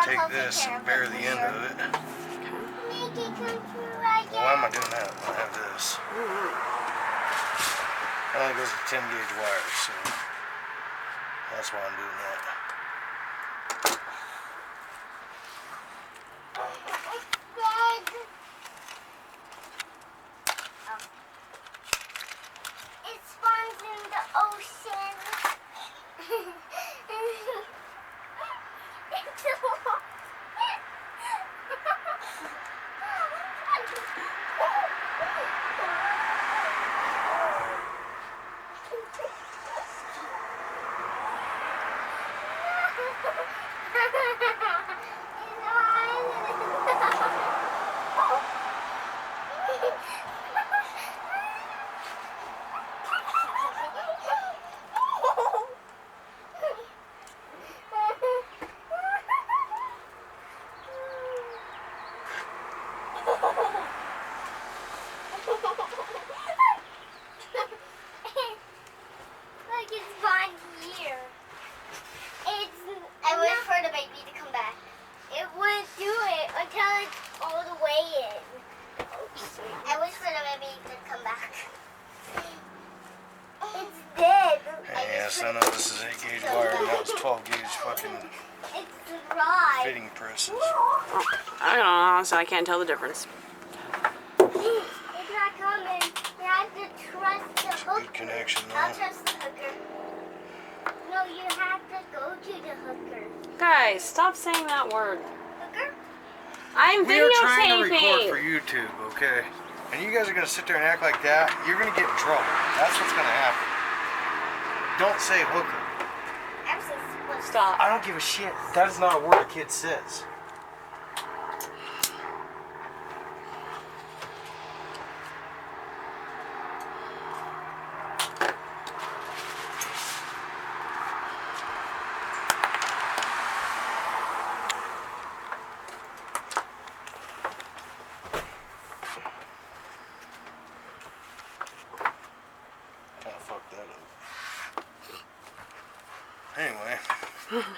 Take this and bury the end of it. Why am I doing that when I have this? It only goes with 10 gauge wires, so that's why I'm doing that. It spawns in the ocean. I wait for the baby to come back. It wouldn't do it until it's all the way in. I wish for the baby to come back. It's dead. Hey, yes, I know this is 8 gauge wire and that was 12 gauge fucking It's dry. fitting presses. I don't know, so I can't tell the difference. It's not coming. You have to trust the hooker. Good connection I'll though. trust the hooker. No, you have to go to the hooker. Guys, stop saying that word. Hooker? I'm We are trying to record videotaping. for YouTube, okay? And you guys are gonna sit there and act like that, you're gonna get in trouble. That's what's gonna happen. Don't say hooker. I'm supposed to. Stop. I don't give a shit. That is not a word a kid says. Kind of fucked that up. Anyway.